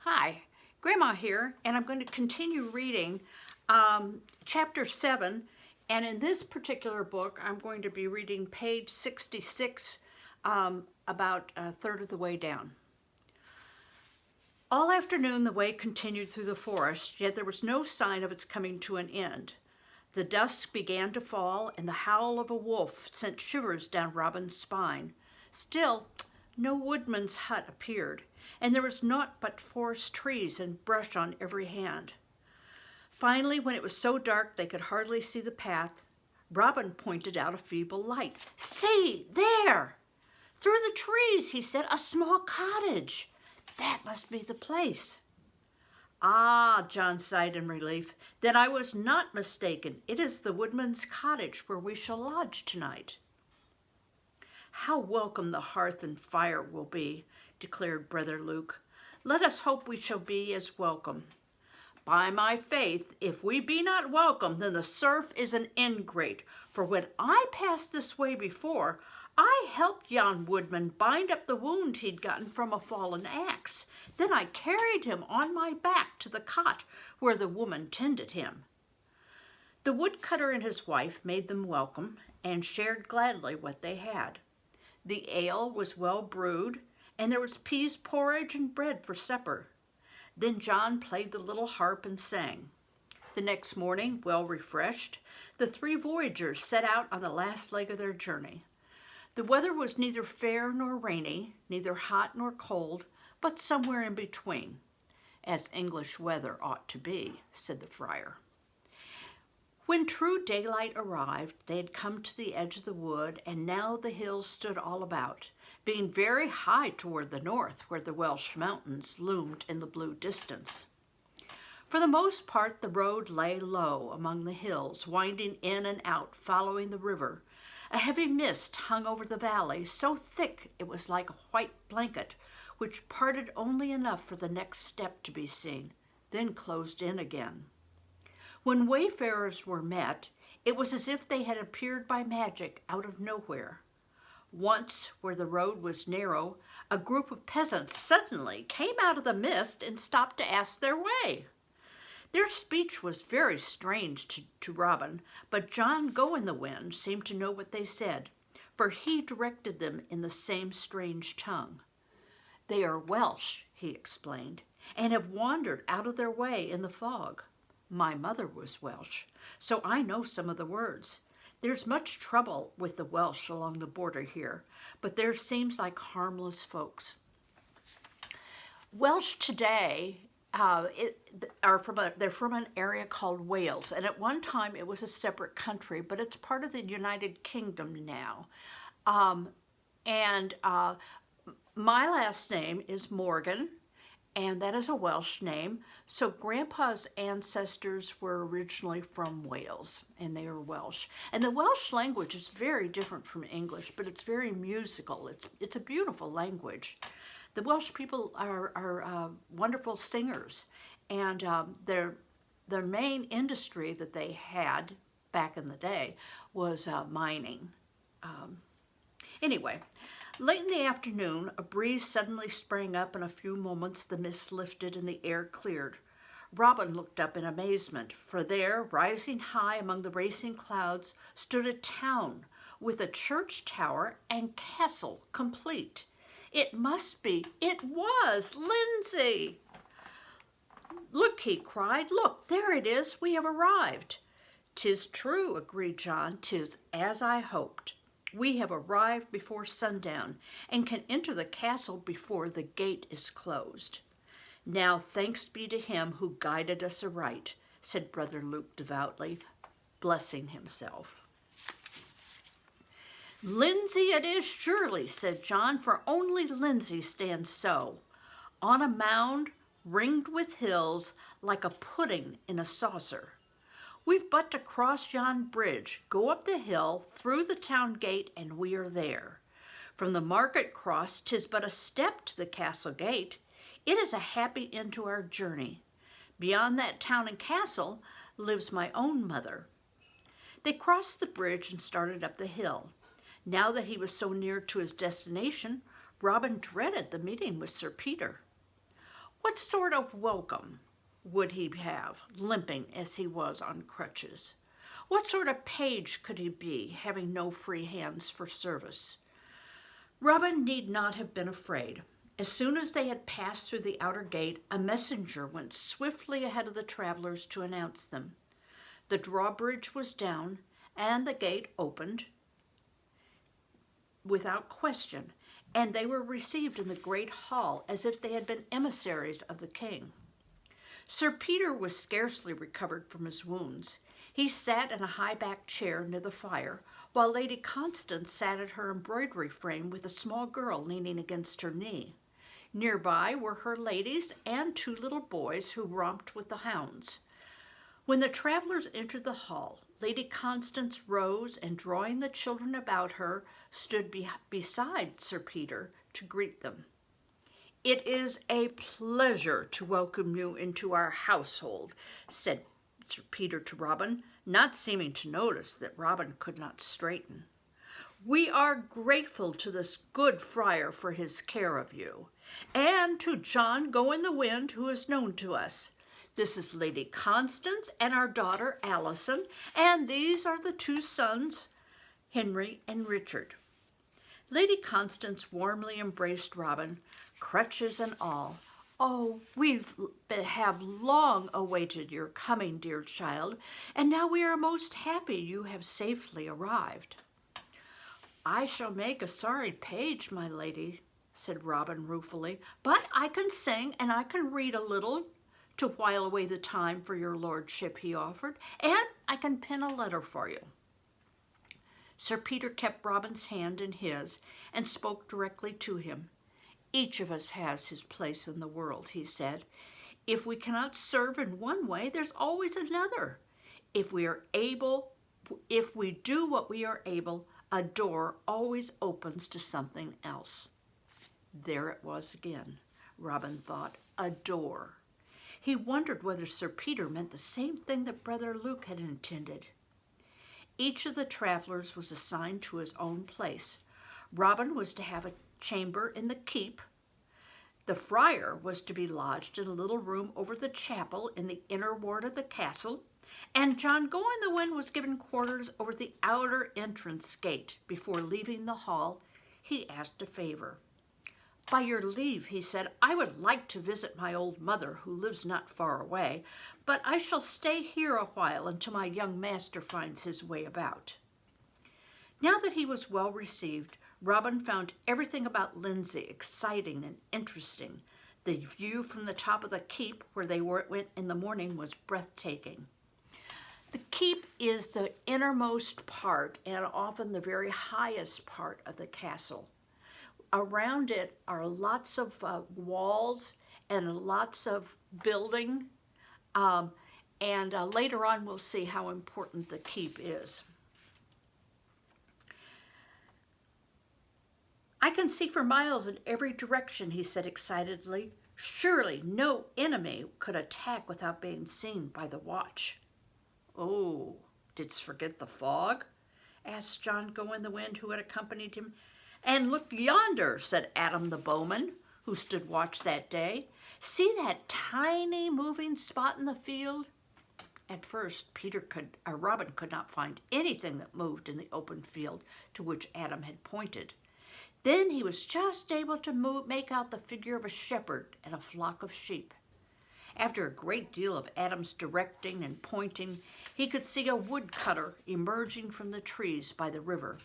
Hi, Grandma here, and I'm going to continue reading chapter 7. And in this particular book, I'm going to be reading page 66, about a third of the way down. All afternoon, the way continued through the forest, yet there was no sign of its coming to an end. The dusk began to fall, and the howl of a wolf sent shivers down Robin's spine. Still, no woodman's hut appeared, and there was naught but forest trees and brush on every hand. Finally, when it was so dark they could hardly see the path, Robin pointed out a feeble light. "See, there! Through the trees," he said, "a small cottage. That must be the place." "Ah," John sighed in relief, "then I was not mistaken. It is the woodman's cottage where we shall lodge tonight." "How welcome the hearth and fire will be," declared Brother Luke. "Let us hope we shall be as welcome." "By my faith, if we be not welcome, then the serf is an ingrate. For when I passed this way before, I helped yon woodman bind up the wound he'd gotten from a fallen axe. Then I carried him on my back to the cot where the woman tended him." The woodcutter and his wife made them welcome and shared gladly what they had. The ale was well brewed, and there was peas porridge and bread for supper. Then John played the little harp and sang. The next morning, well refreshed, the three voyagers set out on the last leg of their journey. The weather was neither fair nor rainy, neither hot nor cold, but somewhere in between, as English weather ought to be, said the friar. When true daylight arrived, they had come to the edge of the wood, and now the hills stood all about, being very high toward the north, where the Welsh mountains loomed in the blue distance. For the most part, the road lay low among the hills, winding in and out, following the river. A heavy mist hung over the valley, so thick it was like a white blanket, which parted only enough for the next step to be seen, then closed in again. When wayfarers were met, it was as if they had appeared by magic out of nowhere. Once, where the road was narrow, a group of peasants suddenly came out of the mist and stopped to ask their way. Their speech was very strange to Robin, but John Go-in-the-Wind seemed to know what they said, for he directed them in the same strange tongue. "They are Welsh," he explained, "and have wandered out of their way in the fog. My mother was Welsh, so I know some of the words. There's much trouble with the Welsh along the border here, but there seems like harmless folks." Welsh today they're from an area called Wales, and at one time it was a separate country, but it's part of the United Kingdom now. My last name is Morgan, and that is a Welsh name. So Grandpa's ancestors were originally from Wales, and they are Welsh. And the Welsh language is very different from English, but it's very musical. It's a beautiful language. The Welsh people are wonderful singers, and their main industry that they had back in the day was mining. Anyway, late in the afternoon, a breeze suddenly sprang up. In a few moments, the mist lifted and the air cleared. Robin looked up in amazement, for there, rising high among the racing clouds, stood a town with a church tower and castle complete. It was Lindsay! "Look," he cried, "look, there it is, we have arrived." "'Tis true," agreed John, "'tis as I hoped. We have arrived before sundown, and can enter the castle before the gate is closed." "Now thanks be to him who guided us aright," said Brother Luke devoutly, blessing himself. "Lindsay it is surely," said John, "for only Lindsay stands so, on a mound ringed with hills, like a pudding in a saucer. We've but to cross yon bridge, go up the hill, through the town gate, and we are there. From the market cross, 'tis but a step to the castle gate. It is a happy end to our journey. Beyond that town and castle lives my own mother." They crossed the bridge and started up the hill. Now that he was so near to his destination, Robin dreaded the meeting with Sir Peter. What sort of welcome would he have, limping as he was on crutches? What sort of page could he be, having no free hands for service? Robin need not have been afraid. As soon as they had passed through the outer gate, a messenger went swiftly ahead of the travelers to announce them. The drawbridge was down, and the gate opened without question, and they were received in the great hall as if they had been emissaries of the king. Sir Peter was scarcely recovered from his wounds. He sat in a high-backed chair near the fire, while Lady Constance sat at her embroidery frame with a small girl leaning against her knee. Nearby were her ladies and 2 little boys who romped with the hounds. When the travelers entered the hall, Lady Constance rose and, drawing the children about her, stood beside Sir Peter to greet them. "It is a pleasure to welcome you into our household," said Sir Peter to Robin, not seeming to notice that Robin could not straighten. "We are grateful to this good friar for his care of you, and to John Go-in-the-Wind, who is known to us. This is Lady Constance and our daughter Allison, and these are the 2 sons, Henry and Richard." Lady Constance warmly embraced Robin, crutches and all. "Oh, we have long awaited your coming, dear child, and now we are most happy you have safely arrived." "I shall make a sorry page, my lady," said Robin ruefully, "but I can sing and I can read a little to while away the time for your lordship," he offered, "and I can pen a letter for you." Sir Peter kept Robin's hand in his and spoke directly to him. "Each of us has his place in the world," he said. "If we cannot serve in one way, there's always another. If we do what we are able, a door always opens to something else." There it was again, Robin thought, a door. He wondered whether Sir Peter meant the same thing that Brother Luke had intended. Each of the travelers was assigned to his own place. Robin was to have a chamber in the keep. The friar was to be lodged in a little room over the chapel in the inner ward of the castle, and John Go-in-the-Wind was given quarters over the outer entrance gate. Before leaving the hall, he asked a favor. "By your leave," he said, "I would like to visit my old mother, who lives not far away, but I shall stay here a while until my young master finds his way about." Now that he was well received, Robin found everything about Lindsay exciting and interesting. The view from the top of the keep, where they went in the morning, was breathtaking. The keep is the innermost part and often the very highest part of the castle. Around it are lots of walls and lots of building, and later on we'll see how important the keep is. "I can see for miles in every direction," he said excitedly. "Surely no enemy could attack without being seen by the watch." "Oh, didst forget the fog?" asked John Go-in-the-Wind, who had accompanied him. "And look yonder," said Adam the bowman, who stood watch that day. "See that tiny moving spot in the field?" At first, Robin could not find anything that moved in the open field to which Adam had pointed. Then he was just able to make out the figure of a shepherd and a flock of sheep. After a great deal of Adam's directing and pointing, he could see a woodcutter emerging from the trees by the river.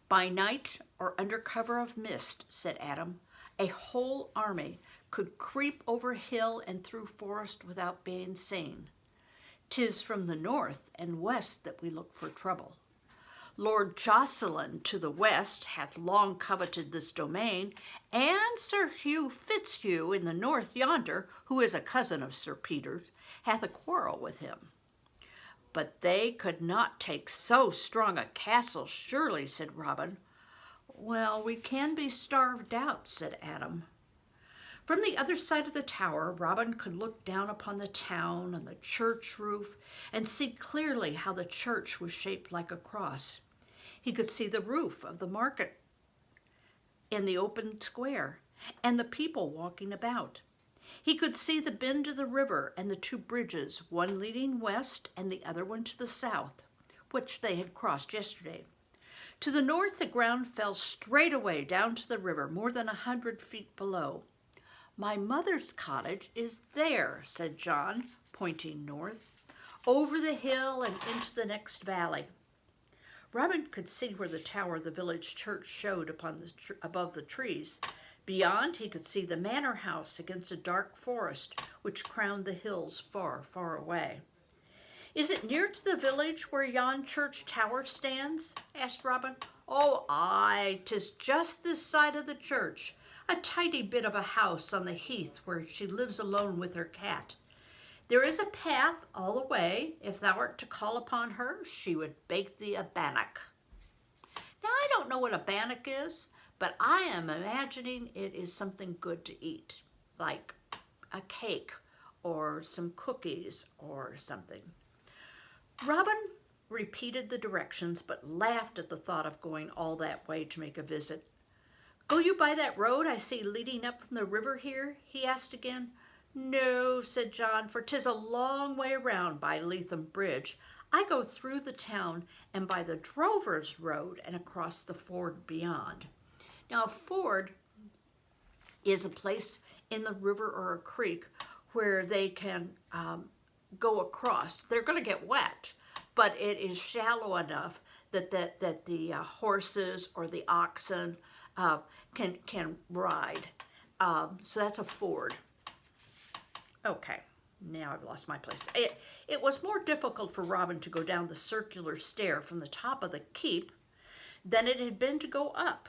"By night or under cover of mist," said Adam, "a whole army could creep over hill and through forest without being seen. 'Tis from the north and west that we look for trouble. Lord Jocelyn to the west hath long coveted this domain, and Sir Hugh Fitzhugh in the north yonder, who is a cousin of Sir Peter's, hath a quarrel with him." "But they could not take so strong a castle, surely," said Robin. "Well, we can be starved out," said Adam. From the other side of the tower, Robin could look down upon the town and the church roof and see clearly how the church was shaped like a cross. He could see the roof of the market in the open square and the people walking about. He could see the bend of the river and the two bridges, one leading west and the other one to the south, which they had crossed yesterday. To the north, the ground fell straight away down to the river, more than 100 feet below. "My mother's cottage is there," said John, pointing north, "over the hill and into the next valley." Robin could see where the tower of the village church showed above the trees. Beyond, he could see the manor house against a dark forest which crowned the hills far, far away. "Is it near to the village where yon church tower stands?" asked Robin. "Oh, aye, 'tis just this side of the church, a tidy bit of a house on the heath where she lives alone with her cat. There is a path all the way. If thou art to call upon her, she would bake thee a bannock." Now, I don't know what a bannock is, but I am imagining it is something good to eat, like a cake or some cookies or something. Robin repeated the directions, but laughed at the thought of going all that way to make a visit. "Go you by that road I see leading up from the river here?" he asked again. "No," said John, "for 'tis a long way around by Leatham Bridge. I go through the town and by the Drover's Road and across the ford beyond." Now, a ford is a place in the river or a creek where they can go across. They're going to get wet, but it is shallow enough that the horses or the oxen can ride. So that's a ford. Okay, now I've lost my place. It was more difficult for Robin to go down the circular stair from the top of the keep than it had been to go up.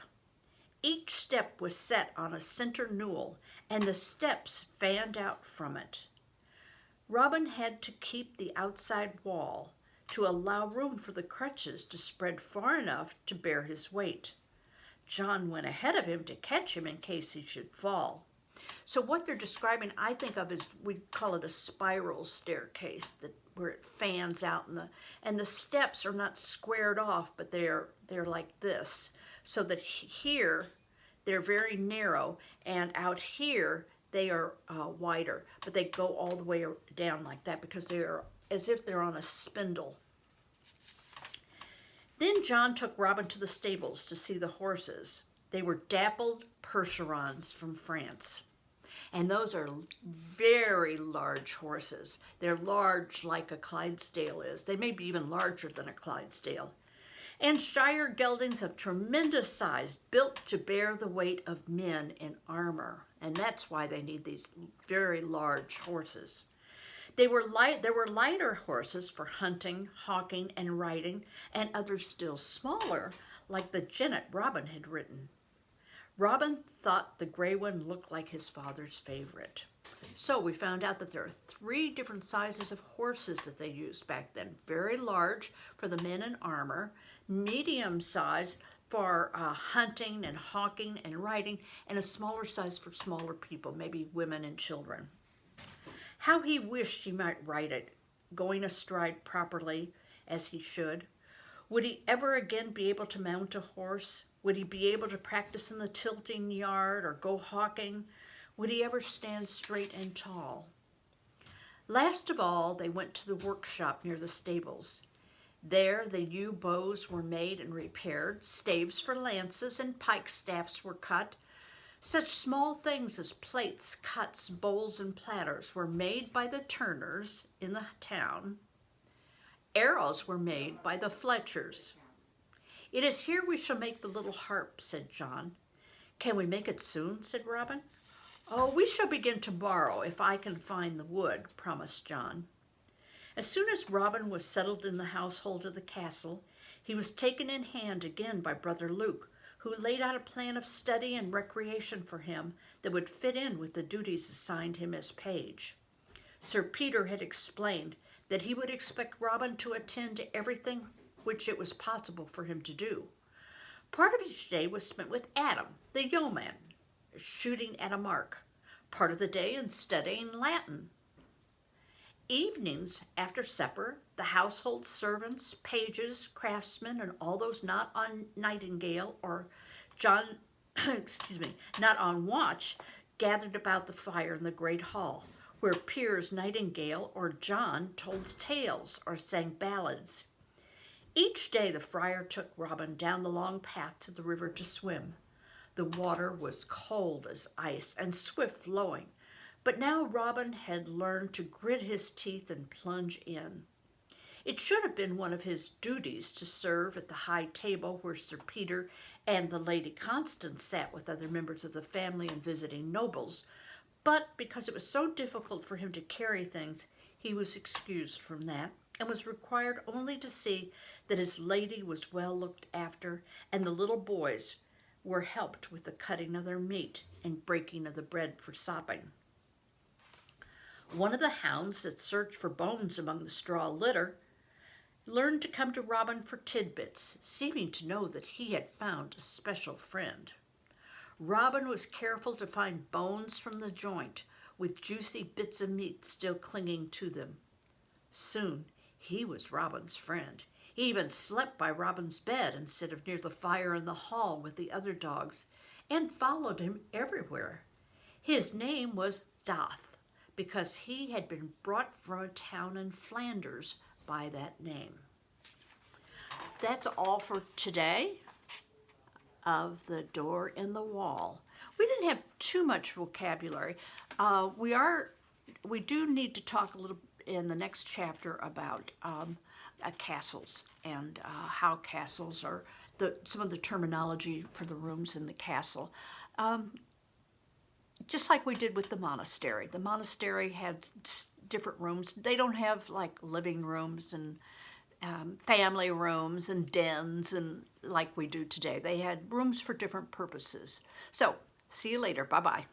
Each step was set on a center newel, and the steps fanned out from it. Robin had to keep the outside wall to allow room for the crutches to spread far enough to bear his weight. John went ahead of him to catch him in case he should fall. So what they're describing, I think of as, we call it a spiral staircase, where it fans out, and the steps are not squared off, but they're like this, so that here they're very narrow, and out here they are wider, but they go all the way down like that because they are as if they're on a spindle. Then John took Robin to the stables to see the horses. They were dappled Percherons from France. And those are very large horses. They're large like a Clydesdale is. They may be even larger than a Clydesdale. And Shire geldings of tremendous size, built to bear the weight of men in armor. And that's why they need these very large horses. There were lighter horses for hunting, hawking, and riding, and others still smaller, like the jennet Robin had ridden. Robin thought the gray one looked like his father's favorite. So we found out that there are 3 different sizes of horses that they used back then. Very large for the men in armor, medium size for hunting and hawking and riding, and a smaller size for smaller people, maybe women and children. How he wished he might ride it, going astride properly as he should. Would he ever again be able to mount a horse? Would he be able to practice in the tilting yard or go hawking? Would he ever stand straight and tall? Last of all, they went to the workshop near the stables. There the yew bows were made and repaired, staves for lances and pike staffs were cut. Such small things as plates, cuts, bowls, and platters were made by the turners in the town. Arrows were made by the Fletchers. "It is here we shall make the little harp," said John. "Can we make it soon?" said Robin. "Oh, we shall begin tomorrow if I can find the wood," promised John. As soon as Robin was settled in the household of the castle, he was taken in hand again by Brother Luke, who laid out a plan of study and recreation for him that would fit in with the duties assigned him as page. Sir Peter had explained that he would expect Robin to attend to everything which it was possible for him to do. Part of each day was spent with Adam, the yeoman, shooting at a mark. Part of the day in studying Latin. Evenings, after supper, the household servants, pages, craftsmen, and all those not on Nightingale or not on watch, gathered about the fire in the great hall, where Piers Nightingale or John told tales or sang ballads. Each day the friar took Robin down the long path to the river to swim. The water was cold as ice and swift flowing, but now Robin had learned to grit his teeth and plunge in. It should have been one of his duties to serve at the high table where Sir Peter and the Lady Constance sat with other members of the family and visiting nobles, but because it was so difficult for him to carry things, he was excused from that and was required only to see that his lady was well looked after and the little boys were helped with the cutting of their meat and breaking of the bread for sopping. One of the hounds that searched for bones among the straw litter learned to come to Robin for tidbits, seeming to know that he had found a special friend. Robin was careful to find bones from the joint, with juicy bits of meat still clinging to them. Soon he was Robin's friend. He even slept by Robin's bed instead of near the fire in the hall with the other dogs, and followed him everywhere. His name was Doth, because he had been brought from a town in Flanders by that name. That's all for today of The Door in the Wall. We didn't have too much vocabulary. We do need to talk a little in the next chapter about castles and how castles are, some of the terminology for the rooms in the castle. Just like we did with the monastery. The monastery had different rooms. They don't have like living rooms and family rooms and dens and like we do today. They had rooms for different purposes. So, see you later. Bye-bye.